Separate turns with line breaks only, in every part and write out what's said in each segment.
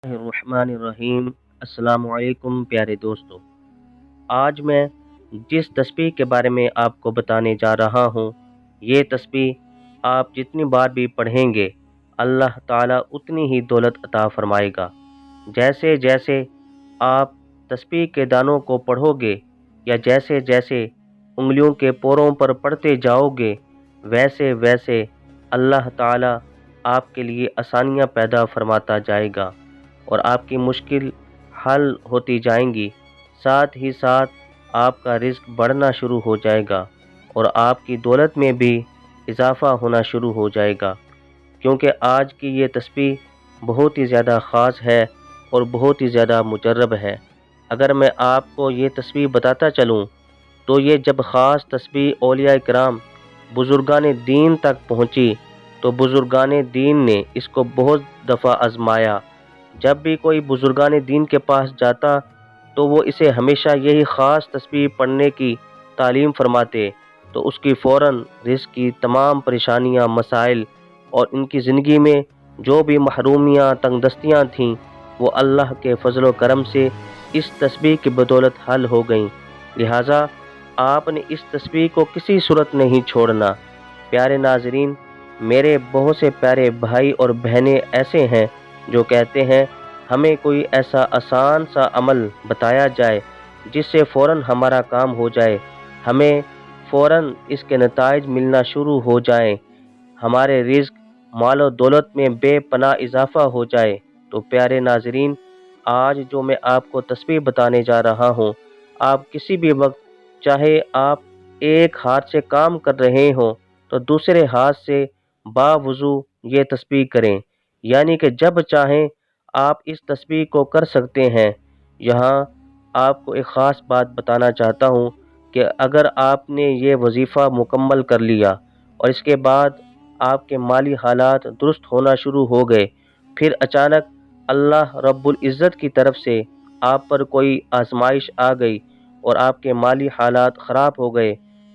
الرحمن الرحیم۔ السلام علیکم پیارے دوستو، آج میں جس تسبیح کے بارے میں آپ کو بتانے جا رہا ہوں، یہ تسبیح آپ جتنی بار بھی پڑھیں گے اللہ تعالیٰ اتنی ہی دولت عطا فرمائے گا۔ جیسے جیسے آپ تسبیح کے دانوں کو پڑھو گے یا جیسے جیسے انگلیوں کے پوروں پر پڑھتے جاؤ گے، ویسے ویسے اللہ تعالیٰ آپ کے لیے آسانیاں پیدا فرماتا جائے گا اور آپ کی مشکل حل ہوتی جائیں گی۔ ساتھ ہی ساتھ آپ کا رزق بڑھنا شروع ہو جائے گا اور آپ کی دولت میں بھی اضافہ ہونا شروع ہو جائے گا، کیونکہ آج کی یہ تسبیح بہت ہی زیادہ خاص ہے اور بہت ہی زیادہ مجرب ہے۔ اگر میں آپ کو یہ تسبیح بتاتا چلوں تو یہ جب خاص تسبیح اولیاء کرام بزرگان دین تک پہنچی تو بزرگان دین نے اس کو بہت دفعہ آزمایا۔ جب بھی کوئی بزرگان دین کے پاس جاتا تو وہ اسے ہمیشہ یہی خاص تسبیح پڑھنے کی تعلیم فرماتے، تو اس کی فوراً رزق کی تمام پریشانیاں، مسائل اور ان کی زندگی میں جو بھی محرومیاں، تنگ دستیاں تھیں، وہ اللہ کے فضل و کرم سے اس تسبیح کی بدولت حل ہو گئیں۔ لہٰذا آپ نے اس تسبیح کو کسی صورت نہیں چھوڑنا۔ پیارے ناظرین، میرے بہت سے پیارے بھائی اور بہنیں ایسے ہیں جو کہتے ہیں ہمیں کوئی ایسا آسان سا عمل بتایا جائے جس سے فوراً ہمارا کام ہو جائے، ہمیں فوراً اس کے نتائج ملنا شروع ہو جائیں، ہمارے رزق، مال و دولت میں بے پناہ اضافہ ہو جائے۔ تو پیارے ناظرین، آج جو میں آپ کو تسبیح بتانے جا رہا ہوں، آپ کسی بھی وقت، چاہے آپ ایک ہاتھ سے کام کر رہے ہوں تو دوسرے ہاتھ سے باوضو یہ تسبیح کریں، یعنی کہ جب چاہیں آپ اس تسبیح کو کر سکتے ہیں۔ یہاں آپ کو ایک خاص بات بتانا چاہتا ہوں کہ اگر آپ نے یہ وظیفہ مکمل کر لیا اور اس کے بعد آپ کے مالی حالات درست ہونا شروع ہو گئے، پھر اچانک اللہ رب العزت کی طرف سے آپ پر کوئی آزمائش آ گئی اور آپ کے مالی حالات خراب ہو گئے،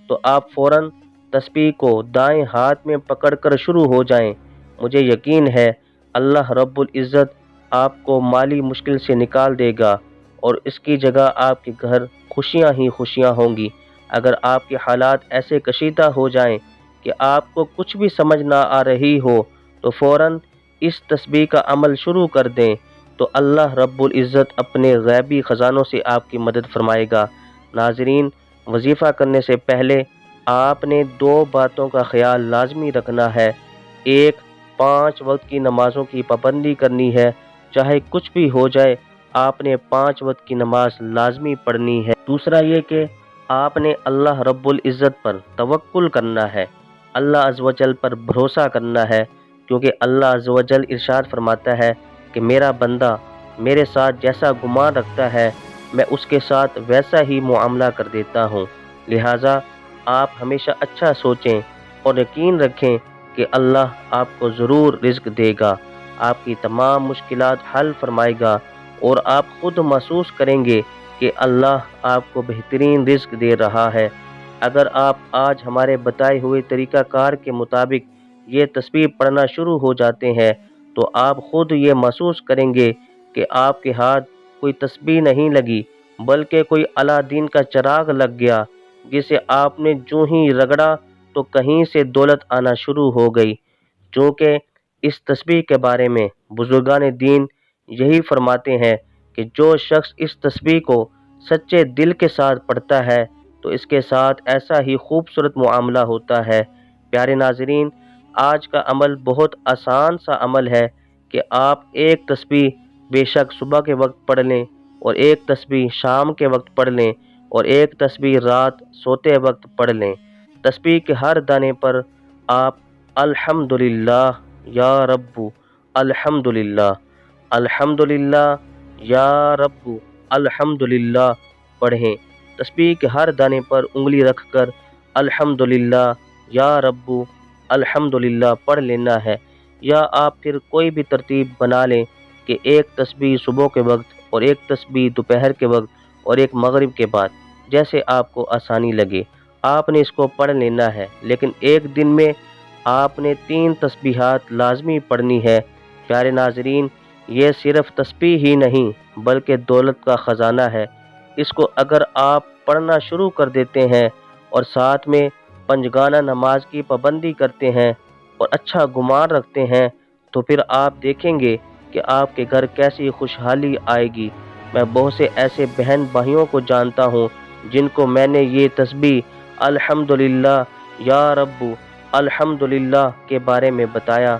تو آپ فوراً تسبیح کو دائیں ہاتھ میں پکڑ کر شروع ہو جائیں۔ مجھے یقین ہے اللہ رب العزت آپ کو مالی مشکل سے نکال دے گا اور اس کی جگہ آپ کے گھر خوشیاں ہی خوشیاں ہوں گی۔ اگر آپ کے حالات ایسے کشیدہ ہو جائیں کہ آپ کو کچھ بھی سمجھ نہ آ رہی ہو تو فوراً اس تسبیح کا عمل شروع کر دیں، تو اللہ رب العزت اپنے غیبی خزانوں سے آپ کی مدد فرمائے گا۔ ناظرین، وظیفہ کرنے سے پہلے آپ نے دو باتوں کا خیال لازمی رکھنا ہے۔ ایک، 5 وقت کی نمازوں کی پابندی کرنی ہے، چاہے کچھ بھی ہو جائے آپ نے 5 وقت کی نماز لازمی پڑھنی ہے۔ دوسرا یہ کہ آپ نے اللہ رب العزت پر توکل کرنا ہے، اللہ عز و جل پر بھروسہ کرنا ہے، کیونکہ اللہ عز و جل ارشاد فرماتا ہے کہ میرا بندہ میرے ساتھ جیسا گمان رکھتا ہے میں اس کے ساتھ ویسا ہی معاملہ کر دیتا ہوں۔ لہٰذا آپ ہمیشہ اچھا سوچیں اور یقین رکھیں کہ اللہ آپ کو ضرور رزق دے گا، آپ کی تمام مشکلات حل فرمائے گا اور آپ خود محسوس کریں گے کہ اللہ آپ کو بہترین رزق دے رہا ہے۔ اگر آپ آج ہمارے بتائے ہوئے طریقہ کار کے مطابق یہ تسبیح پڑھنا شروع ہو جاتے ہیں تو آپ خود یہ محسوس کریں گے کہ آپ کے ہاتھ کوئی تسبیح نہیں لگی بلکہ کوئی الادین کا چراغ لگ گیا، جسے آپ نے جو ہی رگڑا تو کہیں سے دولت آنا شروع ہو گئی۔ چونکہ اس تسبیح کے بارے میں بزرگان دین یہی فرماتے ہیں کہ جو شخص اس تسبیح کو سچے دل کے ساتھ پڑھتا ہے تو اس کے ساتھ ایسا ہی خوبصورت معاملہ ہوتا ہے۔ پیارے ناظرین، آج کا عمل بہت آسان سا عمل ہے کہ آپ ایک تسبیح بے شک صبح کے وقت پڑھ لیں اور ایک تسبیح شام کے وقت پڑھ لیں اور ایک تسبیح رات سوتے وقت پڑھ لیں۔ تسبیح کے ہر دانے پر آپ الحمدللہ یا رب، الحمدللہ، الحمدللہ یا رب، الحمدللہ پڑھیں۔ تسبیح کے ہر دانے پر انگلی رکھ کر الحمدللہ یا رب، الحمدللہ پڑھ لینا ہے، یا آپ پھر کوئی بھی ترتیب بنا لیں کہ ایک تسبیح صبح کے وقت اور ایک تسبیح دوپہر کے وقت اور ایک مغرب کے بعد، جیسے آپ کو آسانی لگے آپ نے اس کو پڑھ لینا ہے، لیکن ایک دن میں آپ نے 3 تسبیحات لازمی پڑھنی ہے۔ پیارے ناظرین، یہ صرف تسبیح ہی نہیں بلکہ دولت کا خزانہ ہے۔ اس کو اگر آپ پڑھنا شروع کر دیتے ہیں اور ساتھ میں پنجگانہ نماز کی پابندی کرتے ہیں اور اچھا گمان رکھتے ہیں تو پھر آپ دیکھیں گے کہ آپ کے گھر کیسی خوشحالی آئے گی۔ میں بہت سے ایسے بہن بھائیوں کو جانتا ہوں جن کو میں نے یہ تسبیح الحمدللہ یا رب الحمدللہ کے بارے میں بتایا۔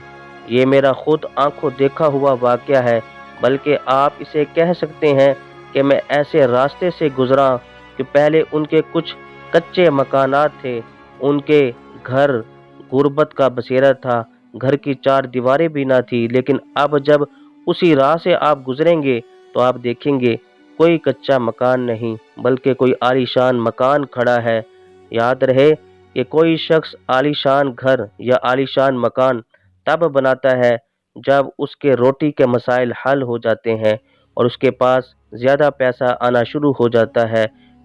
یہ میرا خود آنکھوں دیکھا ہوا واقعہ ہے، بلکہ آپ اسے کہہ سکتے ہیں کہ میں ایسے راستے سے گزرا کہ پہلے ان کے کچھ کچے مکانات تھے، ان کے گھر غربت کا بسیرا تھا، گھر کی چار دیواریں بھی نہ تھی، لیکن اب جب اسی راہ سے آپ گزریں گے تو آپ دیکھیں گے کوئی کچا مکان نہیں بلکہ کوئی عالیشان مکان کھڑا ہے۔ یاد رہے کہ کوئی شخص عالیشان گھر یا عالیشان مکان تب بناتا ہے جب اس کے روٹی کے مسائل حل ہو جاتے ہیں اور اس کے پاس زیادہ پیسہ آنا شروع ہو جاتا ہے،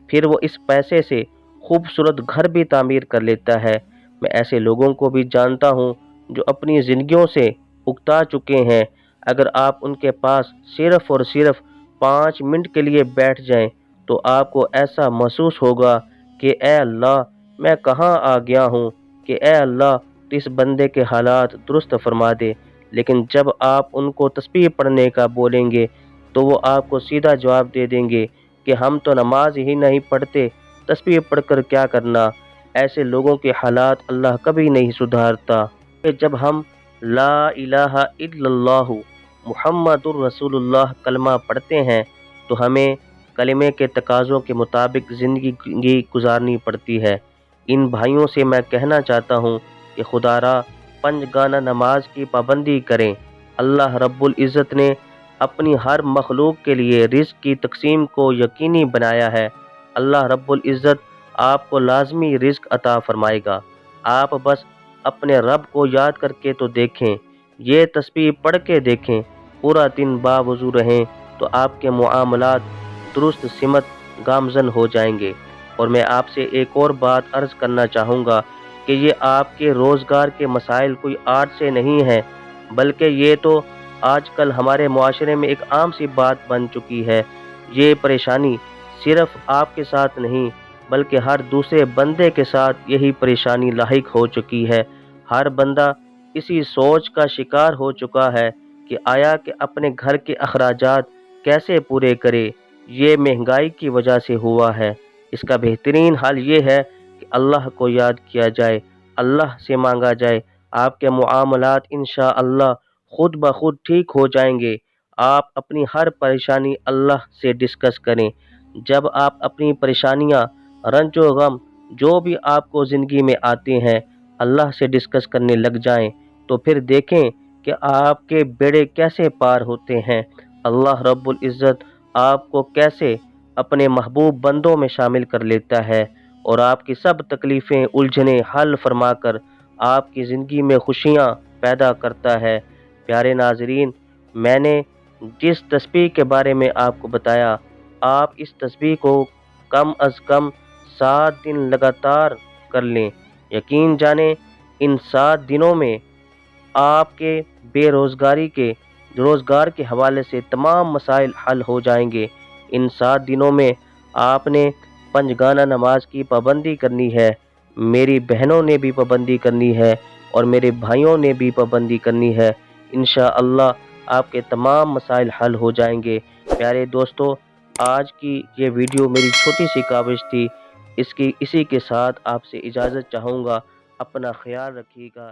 پھر وہ اس پیسے سے خوبصورت گھر بھی تعمیر کر لیتا ہے۔ میں ایسے لوگوں کو بھی جانتا ہوں جو اپنی زندگیوں سے اکتا چکے ہیں۔ اگر آپ ان کے پاس صرف اور صرف 5 منٹ کے لیے بیٹھ جائیں تو آپ کو ایسا محسوس ہوگا کہ اے اللہ میں کہاں آ گیا ہوں، کہ اے اللہ تو اس بندے کے حالات درست فرما دے۔ لیکن جب آپ ان کو تسبیح پڑھنے کا بولیں گے تو وہ آپ کو سیدھا جواب دے دیں گے کہ ہم تو نماز ہی نہیں پڑھتے، تسبیح پڑھ کر کیا کرنا۔ ایسے لوگوں کے حالات اللہ کبھی نہیں سدھارتا۔ کہ جب ہم لا الہ الا اللہ محمد الرسول اللہ کلمہ پڑھتے ہیں تو ہمیں کلمے کے تقاضوں کے مطابق زندگی گزارنی پڑتی ہے۔ ان بھائیوں سے میں کہنا چاہتا ہوں کہ خدا را پنجگانہ نماز کی پابندی کریں۔ اللہ رب العزت نے اپنی ہر مخلوق کے لیے رزق کی تقسیم کو یقینی بنایا ہے۔ اللہ رب العزت آپ کو لازمی رزق عطا فرمائے گا۔ آپ بس اپنے رب کو یاد کر کے تو دیکھیں، یہ تسبیح پڑھ کے دیکھیں، پورا دن باوضو رہیں تو آپ کے معاملات درست سمت گامزن ہو جائیں گے۔ اور میں آپ سے ایک اور بات عرض کرنا چاہوں گا کہ یہ آپ کے روزگار کے مسائل کوئی آرٹ سے نہیں ہیں، بلکہ یہ تو آج کل ہمارے معاشرے میں ایک عام سی بات بن چکی ہے۔ یہ پریشانی صرف آپ کے ساتھ نہیں بلکہ ہر دوسرے بندے کے ساتھ یہی پریشانی لاحق ہو چکی ہے۔ ہر بندہ اسی سوچ کا شکار ہو چکا ہے کہ آیا کہ اپنے گھر کے اخراجات کیسے پورے کرے۔ یہ مہنگائی کی وجہ سے ہوا ہے۔ اس کا بہترین حل یہ ہے کہ اللہ کو یاد کیا جائے، اللہ سے مانگا جائے، آپ کے معاملات انشاءاللہ خود بخود ٹھیک ہو جائیں گے۔ آپ اپنی ہر پریشانی اللہ سے ڈسکس کریں۔ جب آپ اپنی پریشانیاں، رنج و غم جو بھی آپ کو زندگی میں آتے ہیں اللہ سے ڈسکس کرنے لگ جائیں تو پھر دیکھیں کہ آپ کے بیڑے کیسے پار ہوتے ہیں۔ اللہ رب العزت آپ کو کیسے اپنے محبوب بندوں میں شامل کر لیتا ہے اور آپ کی سب تکلیفیں الجھنیں حل فرما کر آپ کی زندگی میں خوشیاں پیدا کرتا ہے۔ پیارے ناظرین، میں نے جس تسبیح کے بارے میں آپ کو بتایا، آپ اس تسبیح کو کم از کم 7 دن لگاتار کر لیں۔ یقین جانیں ان 7 دنوں میں آپ کے روزگار کے حوالے سے تمام مسائل حل ہو جائیں گے۔ ان 7 دنوں میں آپ نے پنجگانہ نماز کی پابندی کرنی ہے، میری بہنوں نے بھی پابندی کرنی ہے اور میرے بھائیوں نے بھی پابندی کرنی ہے۔ انشاءاللہ آپ کے تمام مسائل حل ہو جائیں گے۔ پیارے دوستو، آج کی یہ ویڈیو میری چھوٹی سی کاوش تھی، اسی کے ساتھ آپ سے اجازت چاہوں گا۔ اپنا خیال رکھیے گا۔